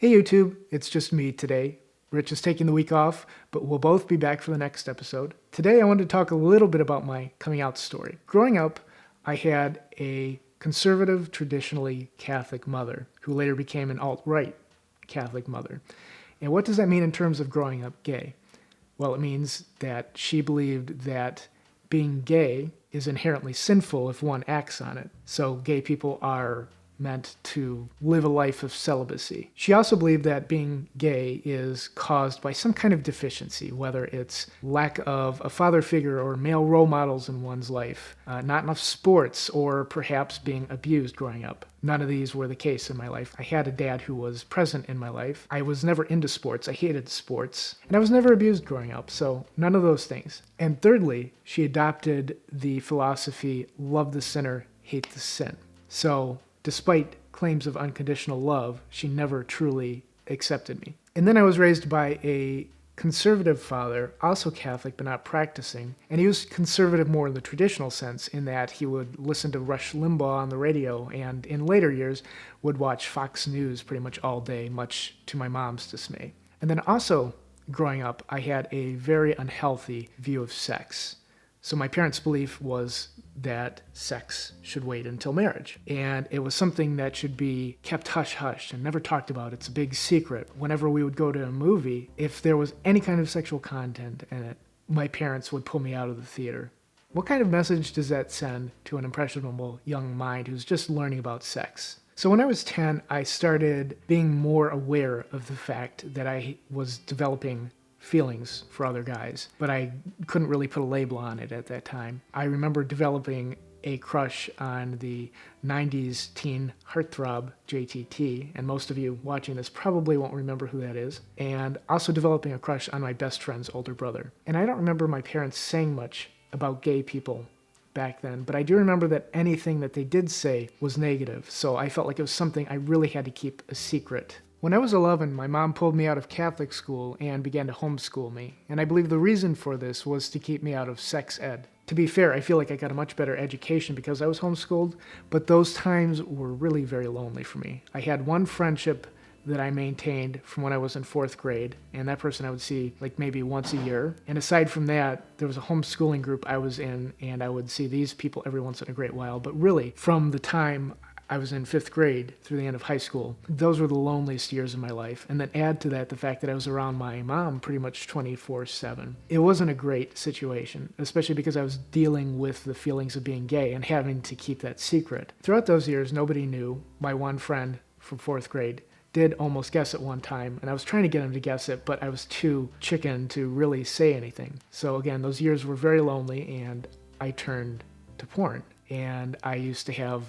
Hey YouTube, it's just me today. Rich is taking the week off, but we'll both be back for the next episode. Today I wanted to talk a little bit about my coming out story. Growing up, I had a conservative, traditionally Catholic mother who later became an alt-right Catholic mother. And what does that mean in terms of growing up gay? Well, it means that she believed that being gay is inherently sinful if one acts on it. So gay people are meant to live a life of celibacy. She also believed that being gay is caused by some kind of deficiency, whether it's lack of a father figure or male role models in one's life, not enough sports, or perhaps being abused growing up. None of these were the case in my life. I had a dad who was present in my life. I was never into sports. I hated sports. And I was never abused growing up, so none of those things. And thirdly, she adopted the philosophy, love the sinner, hate the sin. So despite claims of unconditional love, she never truly accepted me. And then I was raised by a conservative father, also Catholic but not practicing. And he was conservative more in the traditional sense, in that he would listen to Rush Limbaugh on the radio, and in later years would watch Fox News pretty much all day, much to my mom's dismay. And then also, growing up, I had a very unhealthy view of sex. So my parents' belief was that sex should wait until marriage. And it was something that should be kept hush-hush and never talked about. It's a big secret. Whenever we would go to a movie, if there was any kind of sexual content in it, my parents would pull me out of the theater. What kind of message does that send to an impressionable young mind who's just learning about sex? So when I was 10, I started being more aware of the fact that I was developing feelings for other guys, but I couldn't really put a label on it at that time. I remember developing a crush on the 90s teen heartthrob JTT, and most of you watching this probably won't remember who that is, and also developing a crush on my best friend's older brother. And I don't remember my parents saying much about gay people back then, but I do remember that anything that they did say was negative, so I felt like it was something I really had to keep a secret. When I was 11, my mom pulled me out of Catholic school and began to homeschool me, and I believe the reason for this was to keep me out of sex ed. To be fair, I feel like I got a much better education because I was homeschooled, but those times were really very lonely for me. I had one friendship that I maintained from when I was in 4th grade, and that person I would see like maybe once a year. And aside from that, there was a homeschooling group I was in, and I would see these people every once in a great while. But really, from the time I was in 5th grade through the end of high school, those were the loneliest years of my life. And then add to that the fact that I was around my mom pretty much 24/7. It wasn't a great situation, especially because I was dealing with the feelings of being gay and having to keep that secret. Throughout those years, nobody knew. My one friend from 4th grade did almost guess at one time, and I was trying to get him to guess it, but I was too chicken to really say anything. So again, those years were very lonely, and I turned to porn. And I used to have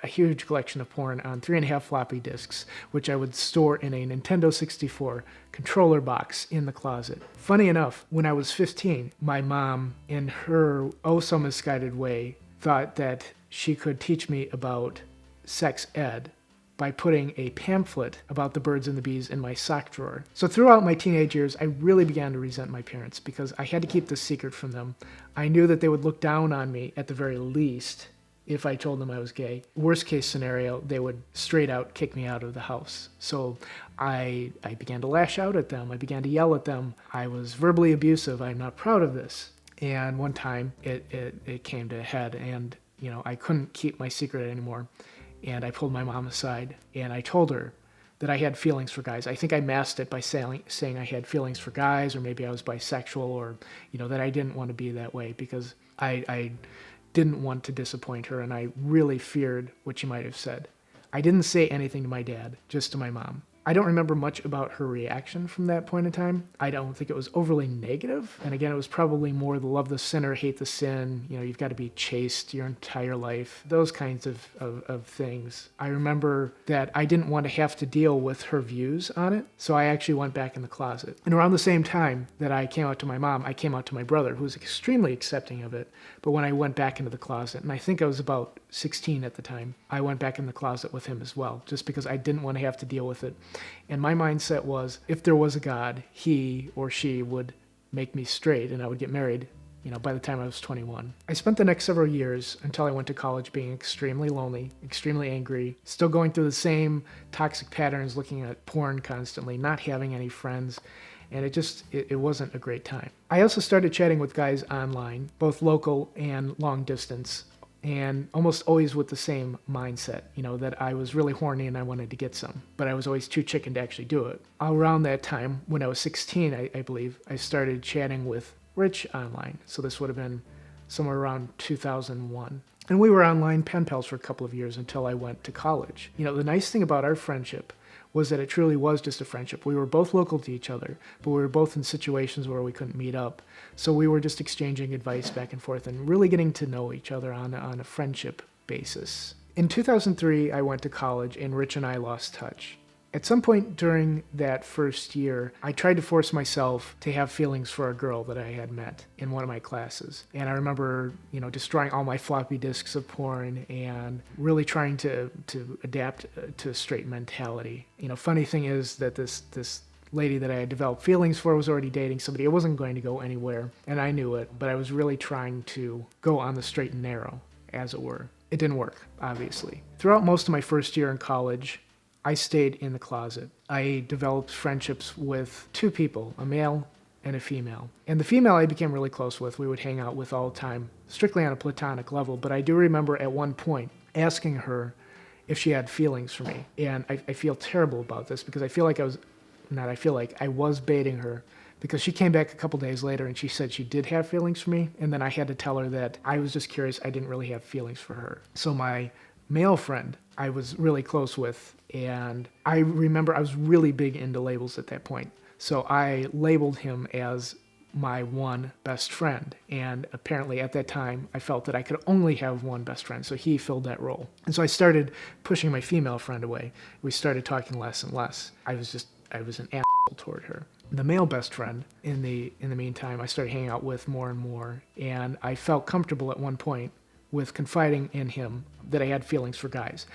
a huge collection of porn on 3.5 floppy disks, which I would store in a Nintendo 64 controller box in the closet. Funny enough, when I was 15, my mom, in her oh-so-misguided way, thought that she could teach me about sex ed by putting a pamphlet about the birds and the bees in my sock drawer. So throughout my teenage years, I really began to resent my parents because I had to keep this secret from them. I knew that they would look down on me at the very least if I told them I was gay. Worst case scenario, they would straight out kick me out of the house. So I began to lash out at them. I began to yell at them. I was verbally abusive. I'm not proud of this. And one time it came to a head, and I couldn't keep my secret anymore. And I pulled my mom aside and I told her that I had feelings for guys. I think I masked it by saying I had feelings for guys, or maybe I was bisexual, or that I didn't want to be that way because I didn't want to disappoint her, and I really feared what she might have said. I didn't say anything to my dad, just to my mom. I don't remember much about her reaction from that point in time. I don't think it was overly negative. And again, it was probably more the love the sinner, hate the sin. You've got to be chaste your entire life. Those kinds of things. I remember that I didn't want to have to deal with her views on it. So I actually went back in the closet. And around the same time that I came out to my mom, I came out to my brother, who was extremely accepting of it. But when I went back into the closet, and I think I was about 16 at the time, I went back in the closet with him as well, just because I didn't want to have to deal with it. And my mindset was, if there was a God, he or she would make me straight and I would get married by the time I was 21. I spent the next several years until I went to college being extremely lonely, extremely angry, still going through the same toxic patterns, looking at porn constantly, not having any friends, and it wasn't a great time. I also started chatting with guys online, both local and long distance, and almost always with the same mindset, that I was really horny and I wanted to get some, but I was always too chicken to actually do it. Around that time, when I was 16, I believe, I started chatting with Rich online. So this would have been somewhere around 2001. And we were online pen pals for a couple of years until I went to college. The nice thing about our friendship was that it truly was just a friendship. We were both local to each other, but we were both in situations where we couldn't meet up. So we were just exchanging advice back and forth and really getting to know each other on a friendship basis. In 2003, I went to college and Rich and I lost touch. At some point during that first year, I tried to force myself to have feelings for a girl that I had met in one of my classes. And I remember, destroying all my floppy disks of porn and really trying to adapt to a straight mentality. Funny thing is that this lady that I had developed feelings for was already dating somebody. It wasn't going to go anywhere, and I knew it, but I was really trying to go on the straight and narrow, as it were. It didn't work, obviously. Throughout most of my first year in college, I stayed in the closet. I developed friendships with two people, a male and a female. And the female I became really close with. We would hang out with all the time, strictly on a platonic level. But I do remember at one point asking her if she had feelings for me. And I feel terrible about this because I was baiting her, because she came back a couple days later and she said she did have feelings for me. And then I had to tell her that I was just curious. I didn't really have feelings for her. So my male friend I was really close with, and I remember I was really big into labels at that point. So I labeled him as my one best friend. And apparently at that time, I felt that I could only have one best friend. So he filled that role. And so I started pushing my female friend away. We started talking less and less. I was an asshole toward her. The male best friend, in the meantime, I started hanging out with more and more. And I felt comfortable at one point with confiding in him that I had feelings for guys.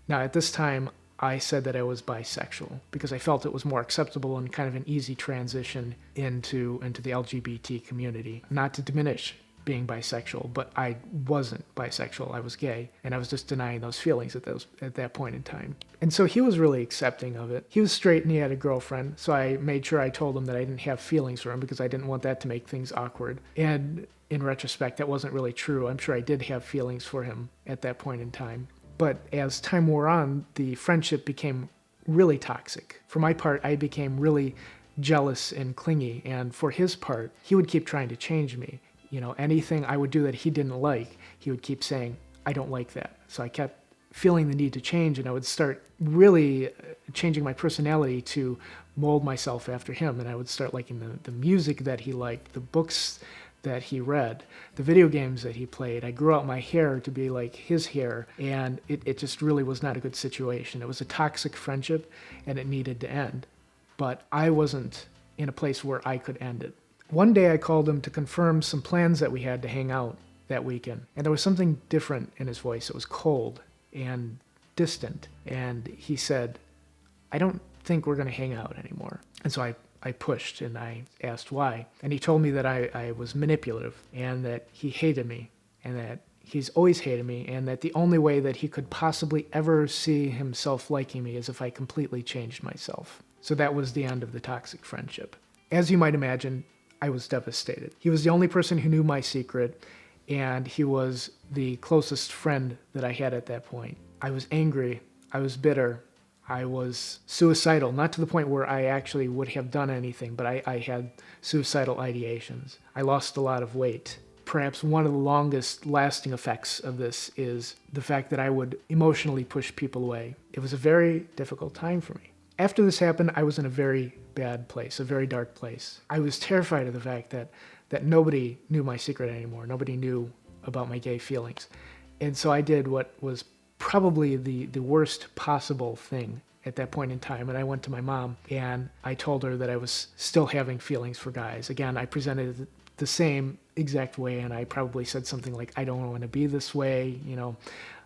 Now, at this time, I said that I was bisexual because I felt it was more acceptable and kind of an easy transition into the LGBT community. Not to diminish being bisexual, but I wasn't bisexual. I was gay, and I was just denying those feelings at that point in time. And so he was really accepting of it. He was straight and he had a girlfriend, so I made sure I told him that I didn't have feelings for him because I didn't want that to make things awkward. And in retrospect, that wasn't really true. I'm sure I did have feelings for him at that point in time. But as time wore on, the friendship became really toxic. For my part, I became really jealous and clingy. And for his part, he would keep trying to change me. Anything I would do that he didn't like, he would keep saying, I don't like that. So I kept feeling the need to change, and I would start really changing my personality to mold myself after him. And I would start liking the music that he liked, the books that he read, the video games that he played. I grew out my hair to be like his hair, and it just really was not a good situation. It was a toxic friendship, and it needed to end. But I wasn't in a place where I could end it. One day I called him to confirm some plans that we had to hang out that weekend, and there was something different in his voice. It was cold and distant, and he said, I don't think we're going to hang out anymore. And so I pushed and I asked why. And he told me that I was manipulative and that he hated me and that he's always hated me and that the only way that he could possibly ever see himself liking me is if I completely changed myself. So that was the end of the toxic friendship. As you might imagine, I was devastated. He was the only person who knew my secret, and he was the closest friend that I had at that point. I was angry. I was bitter. I was suicidal, not to the point where I actually would have done anything, but I had suicidal ideations. I lost a lot of weight. Perhaps one of the longest lasting effects of this is the fact that I would emotionally push people away. It was a very difficult time for me. After this happened, I was in a very bad place, a very dark place. I was terrified of the fact that nobody knew my secret anymore. Nobody knew about my gay feelings. And so I did what was probably the worst possible thing at that point in time. And I went to my mom and I told her that I was still having feelings for guys. Again, I presented it the same exact way, and I probably said something like, I don't want to be this way,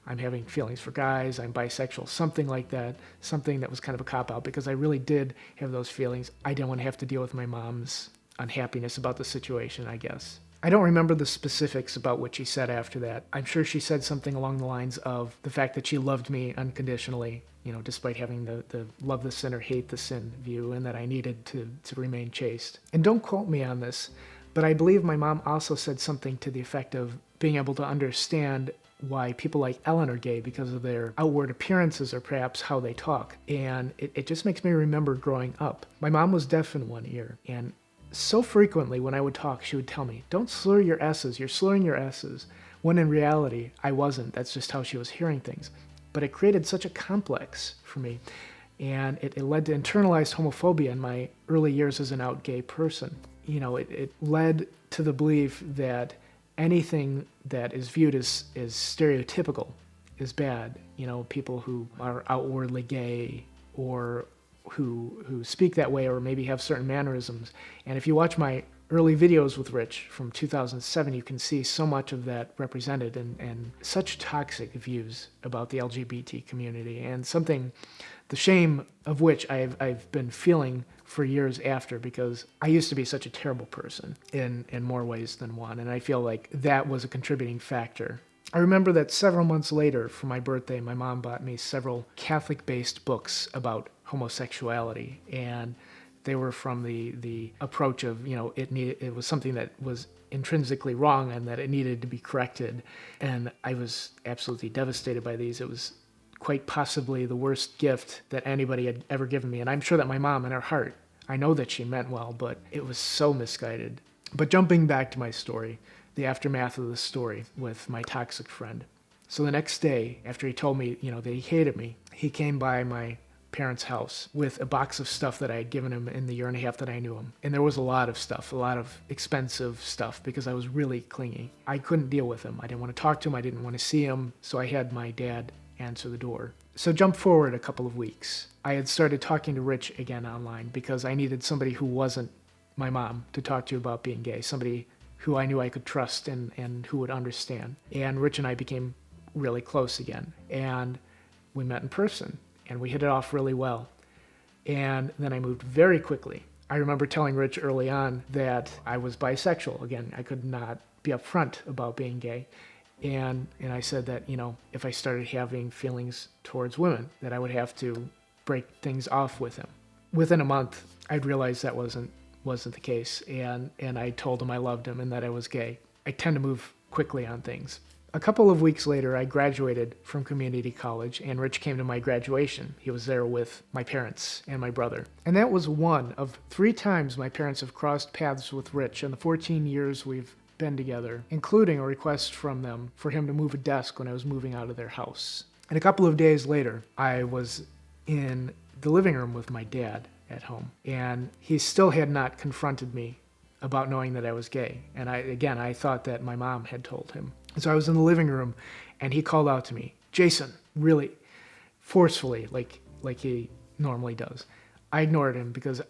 I'm having feelings for guys, I'm bisexual, something like that, something that was kind of a cop-out because I really did have those feelings. I didn't want to have to deal with my mom's unhappiness about the situation, I guess. I don't remember the specifics about what she said after that. I'm sure she said something along the lines of the fact that she loved me unconditionally, despite having the love the sin or hate the sin view, and that I needed to remain chaste. And don't quote me on this, but I believe my mom also said something to the effect of being able to understand why people like Ellen are gay because of their outward appearances or perhaps how they talk. And it just makes me remember growing up. My mom was deaf in one ear, and so frequently when I would talk, she would tell me, don't slur your S's, you're slurring your S's. When in reality, I wasn't. That's just how she was hearing things. But it created such a complex for me. And it led to internalized homophobia in my early years as an out gay person. It led to the belief that anything that is viewed as stereotypical is bad. People who are outwardly gay or who speak that way or maybe have certain mannerisms. And if you watch my early videos with Rich from 2007, you can see so much of that represented and such toxic views about the LGBT community, and the shame of which I've been feeling for years after, because I used to be such a terrible person in more ways than one, and I feel like that was a contributing factor. I remember that several months later, for my birthday, my mom bought me several Catholic-based books about homosexuality, and they were from the approach of, it was something that was intrinsically wrong and that it needed to be corrected. And I was absolutely devastated by these. It was quite possibly the worst gift that anybody had ever given me. And I'm sure that my mom, in her heart, I know that she meant well, but it was so misguided. But jumping back to my story, the aftermath of the story with my toxic friend. So the next day, after he told me, that he hated me, he came by my parents' house with a box of stuff that I had given him in the year and a half that I knew him. And there was a lot of stuff, a lot of expensive stuff, because I was really clingy. I couldn't deal with him. I didn't want to talk to him. I didn't want to see him. So I had my dad answer the door. So jump forward a couple of weeks. I had started talking to Rich again online because I needed somebody who wasn't my mom to talk to about being gay, somebody who I knew I could trust and who would understand. And Rich and I became really close again. And we met in person. And we hit it off really well. And then I moved very quickly. I remember telling Rich early on that I was bisexual. Again, I could not be upfront about being gay. And I said that, if I started having feelings towards women, that I would have to break things off with him. Within a month, I'd realized that wasn't the case. And I told him I loved him and that I was gay. I tend to move quickly on things. A couple of weeks later, I graduated from community college, and Rich came to my graduation. He was there with my parents and my brother. And that was one of 3 times my parents have crossed paths with Rich in the 14 years we've been together, including a request from them for him to move a desk when I was moving out of their house. And a couple of days later, I was in the living room with my dad at home, and he still had not confronted me about knowing that I was gay. And I thought that my mom had told him. So I was in the living room, and he called out to me, Jason, really forcefully, like he normally does. I ignored him because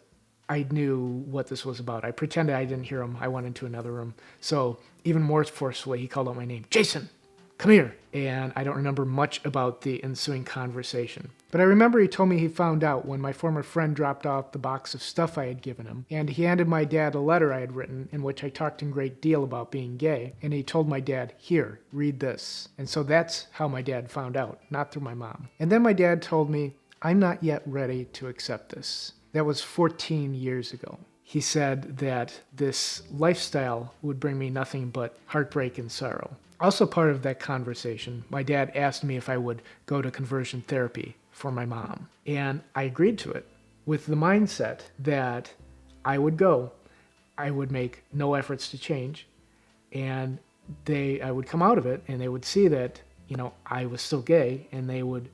I knew what this was about. I pretended I didn't hear him. I went into another room. So even more forcefully, he called out my name, Jason, come here. And I don't remember much about the ensuing conversation. But I remember he told me he found out when my former friend dropped off the box of stuff I had given him, and he handed my dad a letter I had written in which I talked in great deal about being gay, and he told my dad, here, read this. And so that's how my dad found out, not through my mom. And then my dad told me, I'm not yet ready to accept this. That was 14 years ago. He said that this lifestyle would bring me nothing but heartbreak and sorrow. Also part of that conversation, my dad asked me if I would go to conversion therapy for my mom. And I agreed to it with the mindset that I would go, I would make no efforts to change, and I would come out of it and they would see that, I was still gay and they would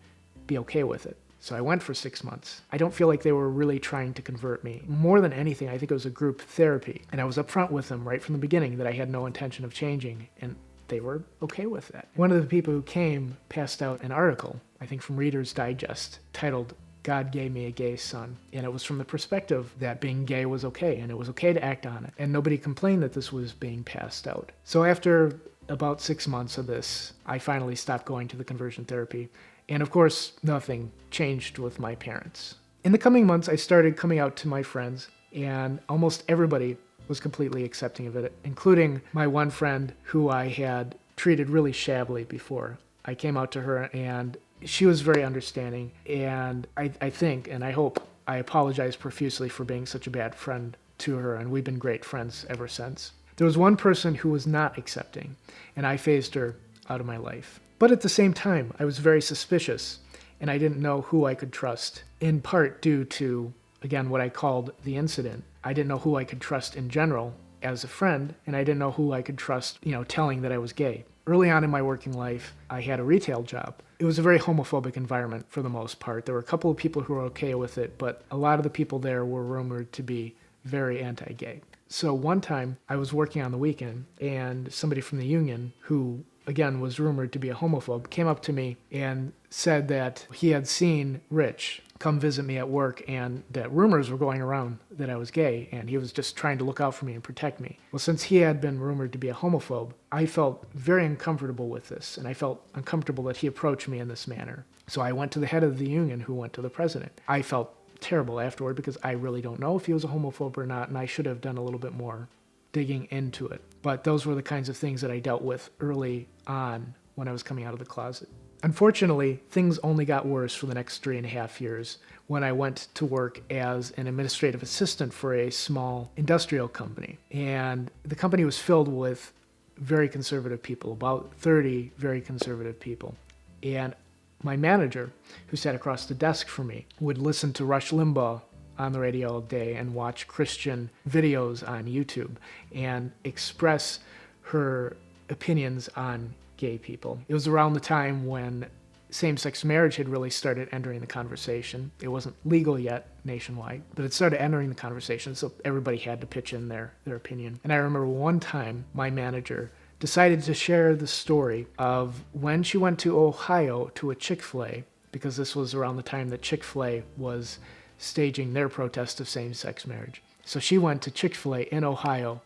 be okay with it. So I went for 6 months. I don't feel like they were really trying to convert me. More than anything, I think it was a group therapy. And I was upfront with them right from the beginning that I had no intention of changing. And they were okay with that. One of the people who came passed out an article, I think from Reader's Digest, titled, God Gave Me a Gay Son. And it was from the perspective that being gay was okay, and it was okay to act on it. And nobody complained that this was being passed out. So after about 6 months of this, I finally stopped going to the conversion therapy. And of course, nothing changed with my parents. In the coming months, I started coming out to my friends, and almost everybody was completely accepting of it, including my one friend who I had treated really shabbily before. I came out to her and she was very understanding, and I think, and I hope, I apologize profusely for being such a bad friend to her, and we've been great friends ever since. There was one person who was not accepting, and I phased her out of my life. But at the same time, I was very suspicious, and I didn't know who I could trust, in part due to, again, what I called the incident. I didn't know who I could trust in general as a friend, and I didn't know who I could trust, telling that I was gay. Early on in my working life, I had a retail job. It was a very homophobic environment for the most part. There were a couple of people who were okay with it, but a lot of the people there were rumored to be very anti-gay. So one time I was working on the weekend, and somebody from the union, who again was rumored to be a homophobe, came up to me and said that he had seen Rich come visit me at work and that rumors were going around that I was gay, and he was just trying to look out for me and protect me. Well, since he had been rumored to be a homophobe, I felt very uncomfortable with this, and I felt uncomfortable that he approached me in this manner. So I went to the head of the union, who went to the president. I felt terrible afterward because I really don't know if he was a homophobe or not, and I should have done a little bit more digging into it. But those were the kinds of things that I dealt with early on when I was coming out of the closet. Unfortunately, things only got worse for the next 3.5 years when I went to work as an administrative assistant for a small industrial company. And the company was filled with very conservative people, about 30 very conservative people. And my manager, who sat across the desk from me, would listen to Rush Limbaugh on the radio all day and watch Christian videos on YouTube and express her opinions on gay people. It was around the time when same-sex marriage had really started entering the conversation. It wasn't legal yet nationwide, but it started entering the conversation, so everybody had to pitch in their opinion. And I remember one time my manager decided to share the story of when she went to Ohio to a Chick-fil-A, because this was around the time that Chick-fil-A was staging their protest of same-sex marriage. So she went to Chick-fil-A in Ohio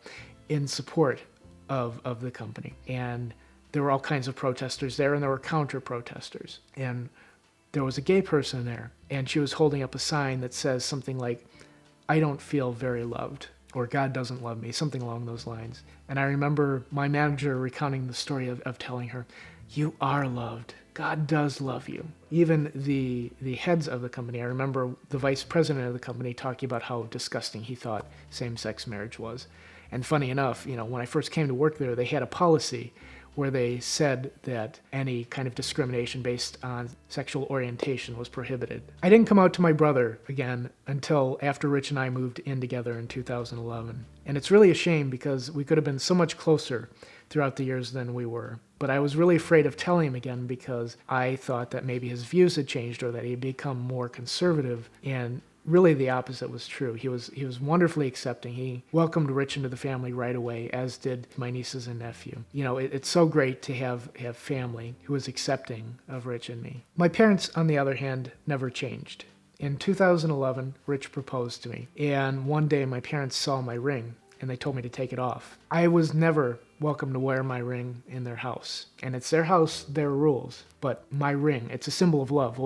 in support of the company. And there were all kinds of protesters there, and there were counter-protesters. And there was a gay person there, and she was holding up a sign that says something like, "I don't feel very loved," or "God doesn't love me," something along those lines. And I remember my manager recounting the story of telling her, "You are loved. God does love you." Even the heads of the company, I remember the vice president of the company talking about how disgusting he thought same-sex marriage was. And funny enough, when I first came to work there, they had a policy where they said that any kind of discrimination based on sexual orientation was prohibited. I didn't come out to my brother again until after Rich and I moved in together in 2011. And it's really a shame because we could have been so much closer throughout the years than we were. But I was really afraid of telling him again because I thought that maybe his views had changed or that he had become more conservative, and really the opposite was true. He was wonderfully accepting. He welcomed Rich into the family right away, as did my nieces and nephew. It's so great to have family who is accepting of Rich and me. My parents, on the other hand, never changed. In 2011, Rich proposed to me, and one day my parents saw my ring, and they told me to take it off. I was never welcome to wear my ring in their house, and it's their house, their rules. But my ring, it's a symbol of love.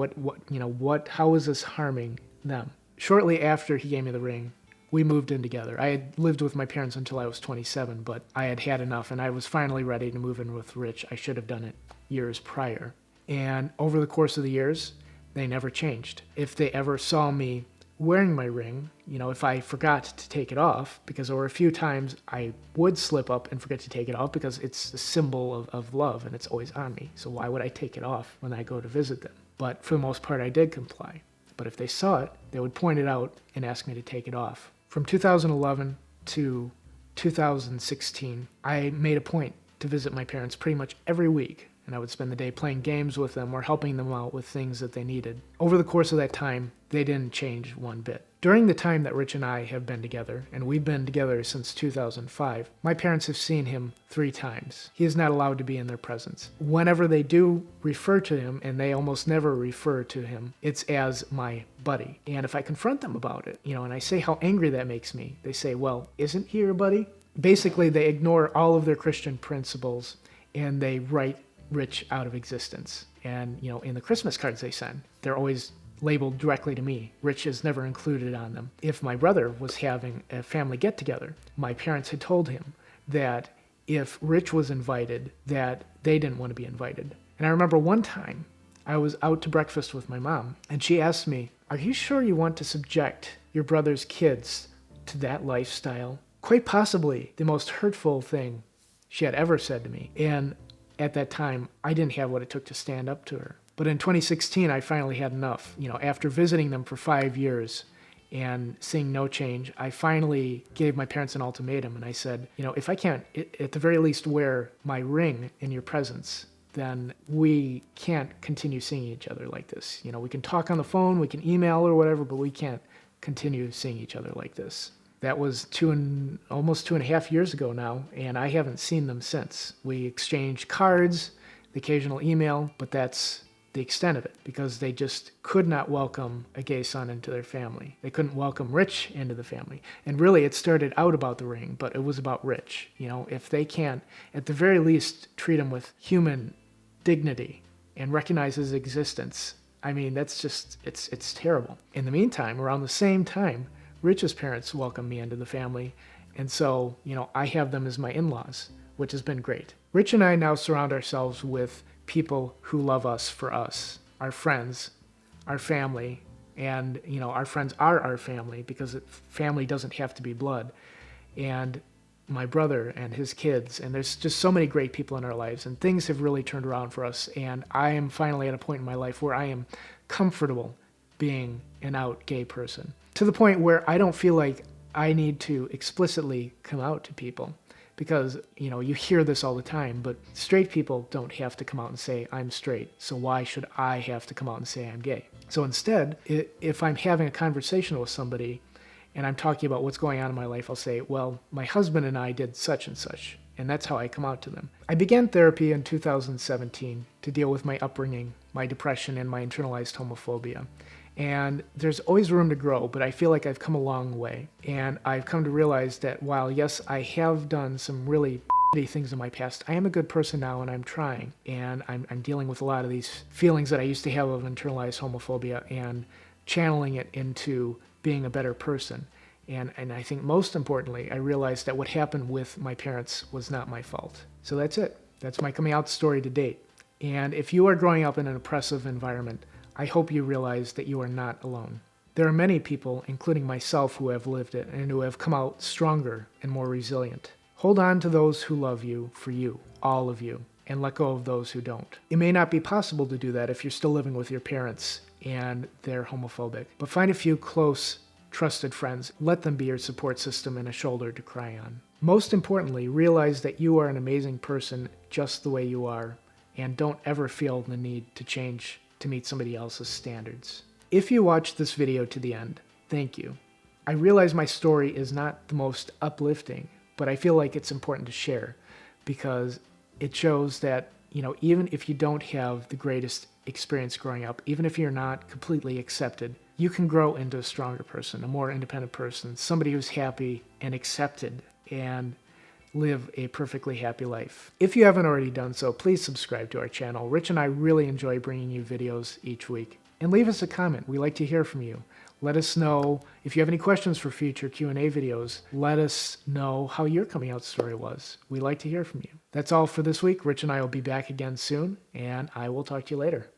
How is this harming them? Shortly after he gave me the ring, we moved in together. I had lived with my parents until I was 27, but I had had enough, and I was finally ready to move in with Rich. I should have done it years prior. And over the course of the years, they never changed. If they ever saw me wearing my ring, if I forgot to take it off, because there were a few times I would slip up and forget to take it off because it's the symbol of love and it's always on me. So why would I take it off when I go to visit them? But for the most part, I did comply. But if they saw it, they would point it out and ask me to take it off. From 2011 to 2016, I made a point to visit my parents pretty much every week, and I would spend the day playing games with them or helping them out with things that they needed. Over the course of that time, they didn't change one bit. During the time that Rich and I have been together, and we've been together since 2005, my parents have seen him 3 times. He is not allowed to be in their presence. Whenever they do refer to him, and they almost never refer to him, it's as my buddy. And if I confront them about it, and I say how angry that makes me, they say, "Well, isn't he your buddy?" Basically, they ignore all of their Christian principles, and they write Rich out of existence. And, in the Christmas cards they send, they're always labeled directly to me. Rich is never included on them. If my brother was having a family get-together, my parents had told him that if Rich was invited, that they didn't want to be invited. And I remember one time I was out to breakfast with my mom, and she asked me, "Are you sure you want to subject your brother's kids to that lifestyle?" Quite possibly the most hurtful thing she had ever said to me. And at that time, I didn't have what it took to stand up to her. But in 2016, I finally had enough. After visiting them for 5 years and seeing no change, I finally gave my parents an ultimatum. And I said, if I can't, at the very least, wear my ring in your presence, then we can't continue seeing each other like this. We can talk on the phone, we can email or whatever, but we can't continue seeing each other like this. That was almost 2.5 years ago now, and I haven't seen them since. We exchanged cards, the occasional email, but that's the extent of it, because they just could not welcome a gay son into their family. They couldn't welcome Rich into the family. And really, it started out about the ring, but it was about Rich. If they can't, at the very least, treat him with human dignity and recognize his existence, that's just, it's terrible. In the meantime, around the same time, Rich's parents welcomed me into the family, and so, I have them as my in-laws, which has been great. Rich and I now surround ourselves with people who love us for us, our friends, our family, and, our friends are our family, because family doesn't have to be blood, and my brother and his kids, and there's just so many great people in our lives, and things have really turned around for us, and I am finally at a point in my life where I am comfortable being an out gay person, to the point where I don't feel like I need to explicitly come out to people, because, you hear this all the time, but straight people don't have to come out and say, "I'm straight," so why should I have to come out and say I'm gay? So instead, if I'm having a conversation with somebody and I'm talking about what's going on in my life, I'll say, "Well, my husband and I did such and such," and that's how I come out to them. I began therapy in 2017 to deal with my upbringing, my depression, and my internalized homophobia. And there's always room to grow, but I feel like I've come a long way. And I've come to realize that while, yes, I have done some really shitty things in my past, I am a good person now, and I'm trying. And I'm dealing with a lot of these feelings that I used to have of internalized homophobia and channeling it into being a better person. And I think most importantly, I realized that what happened with my parents was not my fault. So that's it. That's my coming out story to date. And if you are growing up in an oppressive environment, I hope you realize that you are not alone. There are many people, including myself, who have lived it and who have come out stronger and more resilient. Hold on to those who love you for you, all of you, and let go of those who don't. It may not be possible to do that if you're still living with your parents and they're homophobic, but find a few close, trusted friends. Let them be your support system and a shoulder to cry on. Most importantly, realize that you are an amazing person just the way you are, and don't ever feel the need to change to meet somebody else's standards. If you watched this video to the end, thank you. I realize my story is not the most uplifting, but I feel like it's important to share, because it shows that, even if you don't have the greatest experience growing up, even if you're not completely accepted, you can grow into a stronger person, a more independent person, somebody who's happy and accepted and live a perfectly happy life. If you haven't already done so, please subscribe to our channel. Rich and I really enjoy bringing you videos each week. And leave us a comment. We like to hear from you. Let us know if you have any questions for future Q&A videos. Let us know how your coming out story was. We like to hear from you. That's all for this week. Rich and I will be back again soon, and I will talk to you later.